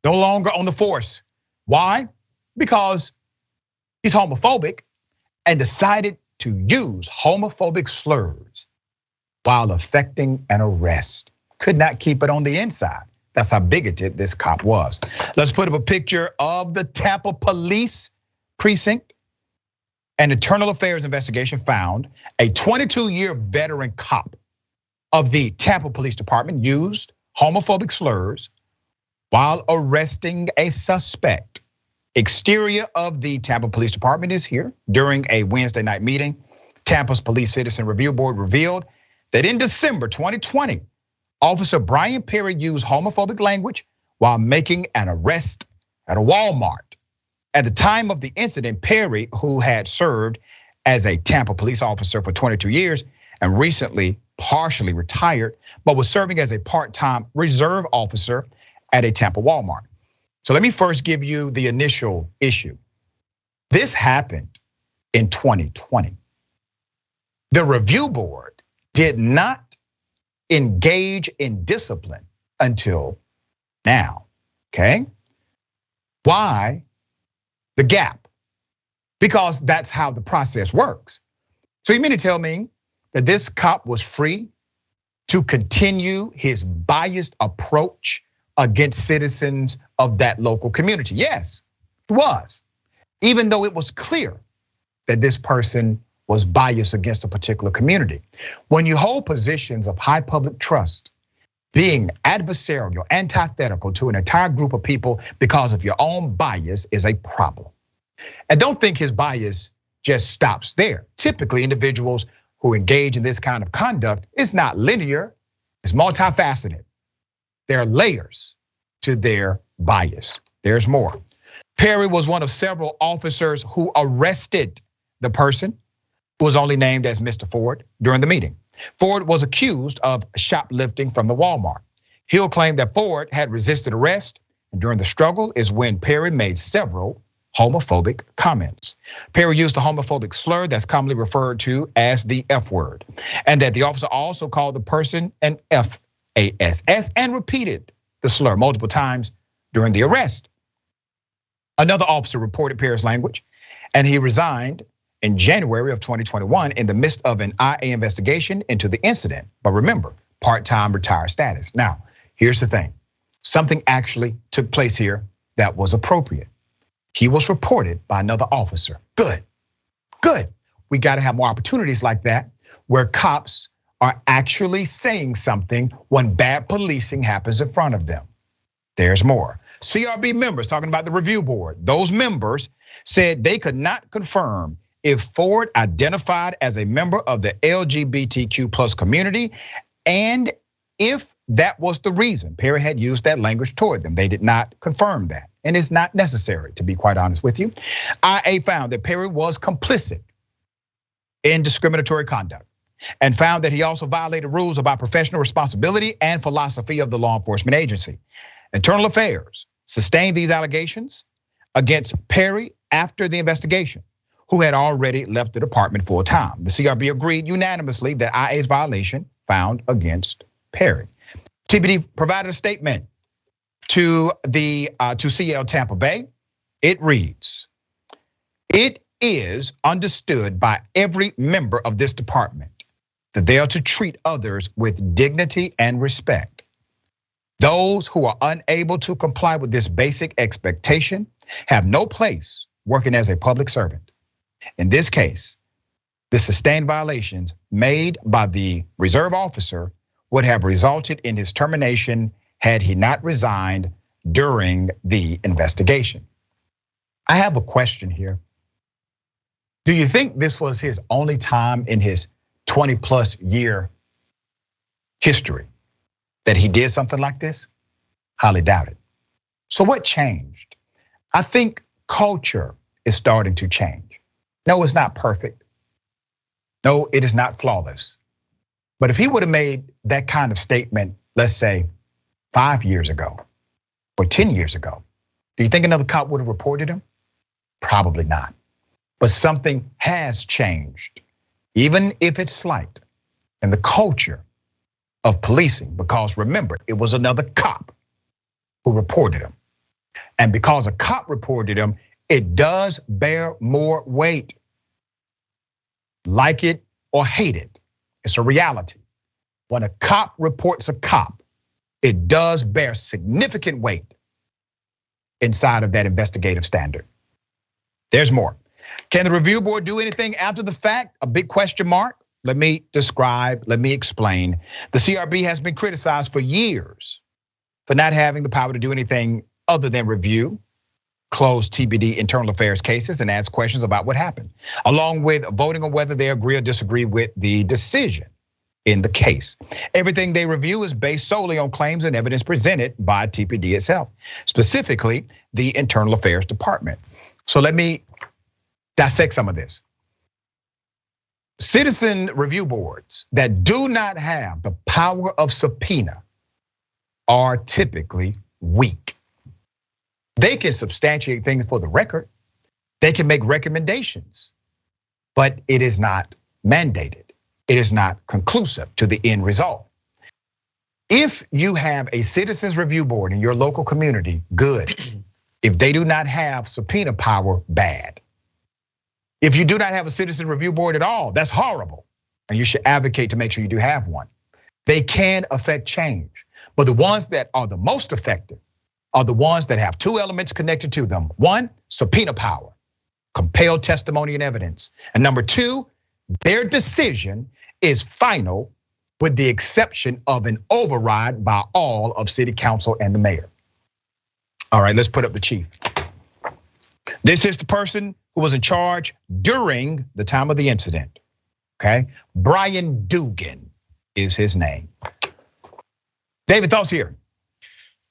no longer on the force. Why? Because he's homophobic and decided to use homophobic slurs while effecting an arrest. Could not keep it on the inside. That's how bigoted this cop was. Let's put up a picture of the Tampa Police Precinct. An internal affairs investigation found a 22-year veteran cop of the Tampa Police Department used homophobic slurs while arresting a suspect. Exterior of the Tampa Police Department is here. During a Wednesday night meeting, Tampa's Police Citizen Review Board revealed that in December 2020, Officer Bryan Perry used homophobic language while making an arrest at a Walmart. At the time of the incident, Perry, who had served as a Tampa police officer for 22 years and recently partially retired, but was serving as a part-time reserve officer at a Tampa Walmart. So let me first give you the initial issue. This happened in 2020. The review board did not engage in discipline until now, okay? Why the gap? Because that's how the process works. So you mean to tell me that this cop was free to continue his biased approach against citizens of that local community? Yes, it was. Even though it was clear that this person was biased against a particular community. When you hold positions of high public trust, being adversarial, antithetical to an entire group of people because of your own bias is a problem. And don't think his bias just stops there. Typically, individuals who engage in this kind of conduct is not linear, it's multifaceted. There are layers to their bias. There's more. Perry was one of several officers who arrested the person who was only named as Mr. Ford during the meeting. Ford was accused of shoplifting from the Walmart. Hill claimed that Ford had resisted arrest, and during the struggle is when Perry made several homophobic comments. Perry used a homophobic slur that's commonly referred to as the F word, and that the officer also called the person an FASS and repeated the slur multiple times during the arrest. Another officer reported Perry's language, and he resigned in January of 2021 in the midst of an IA investigation into the incident. But remember, part-time retired status. Now, here's the thing. Something actually took place here that was appropriate. He was reported by another officer. Good. We gotta have more opportunities like that where cops are actually saying something when bad policing happens in front of them. There's more. CRB members talking about the review board. Those members said they could not confirm if Ford identified as a member of the LGBTQ plus community, and if that was the reason Perry had used that language toward them. They did not confirm that, and it's not necessary, to be quite honest with you. IA found that Perry was complicit in discriminatory conduct and found that he also violated rules about professional responsibility and philosophy of the law enforcement agency. Internal Affairs sustained these allegations against Perry after the investigation, who had already left the department full time. The CRB agreed unanimously that IA's violation found against Perry. TPD provided a statement to CL Tampa Bay. It reads, "It is understood by every member of this department that they are to treat others with dignity and respect. Those who are unable to comply with this basic expectation have no place working as a public servant. In this case, the sustained violations made by the reserve officer would have resulted in his termination had he not resigned during the investigation." I have a question here. Do you think this was his only time in his 20+ year history that he did something like this? Highly doubt it. So what changed? I think culture is starting to change. No, it's not perfect. No, it is not flawless. But if he would have made that kind of statement, let's say 5 years ago or 10 years ago, do you think another cop would have reported him? Probably not. But something has changed, even if it's slight, in the culture of policing, because remember, it was another cop who reported him. And because a cop reported him, it does bear more weight. Like it or hate it, it's a reality. When a cop reports a cop, it does bear significant weight inside of that investigative standard. There's more. Can the review board do anything after the fact? A big question mark. Let me describe, let me explain. The CRB has been criticized for years for not having the power to do anything other than review closed TBD internal affairs cases and ask questions about what happened, along with voting on whether they agree or disagree with the decision in the case. Everything they review is based solely on claims and evidence presented by TPD itself, specifically the Internal Affairs Department. So let me dissect some of this. Citizen review boards that do not have the power of subpoena are typically weak. They can substantiate things for the record. They can make recommendations, but it is not mandated. It is not conclusive to the end result. If you have a citizens review board in your local community, good. If they do not have subpoena power, bad. If you do not have a citizen review board at all, that's horrible. And you should advocate to make sure you do have one. They can affect change, but the ones that are the most effective are the ones that have two elements connected to them. One, subpoena power, compelled testimony and evidence. And number two, their decision is final with the exception of an override by all of city council and the mayor. All right, let's put up the chief. This is the person who was in charge during the time of the incident, okay? Brian Dugan is his name. David, thoughts here?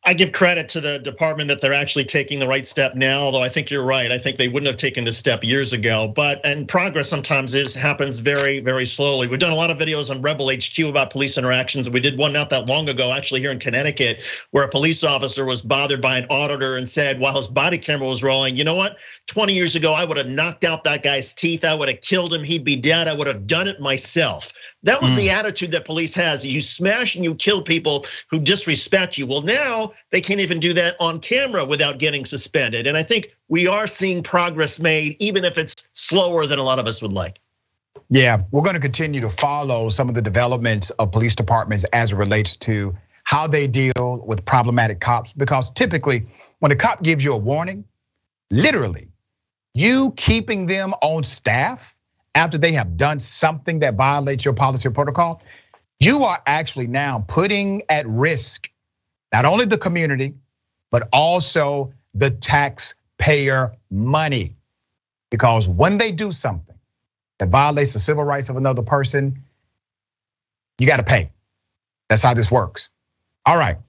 I give credit to the department that they're actually taking the right step now, although I think you're right. I think they wouldn't have taken this step years ago, and progress sometimes happens very, very slowly. We've done a lot of videos on Rebel HQ about police interactions. We did one not that long ago, actually here in Connecticut, where a police officer was bothered by an auditor and said while his body camera was rolling, you know what? 20 years ago, I would have knocked out that guy's teeth. I would have killed him, he'd be dead. I would have done it myself. That was the attitude that police has. You smash and you kill people who disrespect you. Well, now they can't even do that on camera without getting suspended. And I think we are seeing progress made, even if it's slower than a lot of us would like. Yeah, we're gonna continue to follow some of the developments of police departments as it relates to how they deal with problematic cops. Because typically, when a cop gives you a warning, literally, you keeping them on staff after they have done something that violates your policy or protocol, you are actually now putting at risk not only the community, but also the taxpayer money. Because when they do something that violates the civil rights of another person, you gotta pay. That's how this works. All right.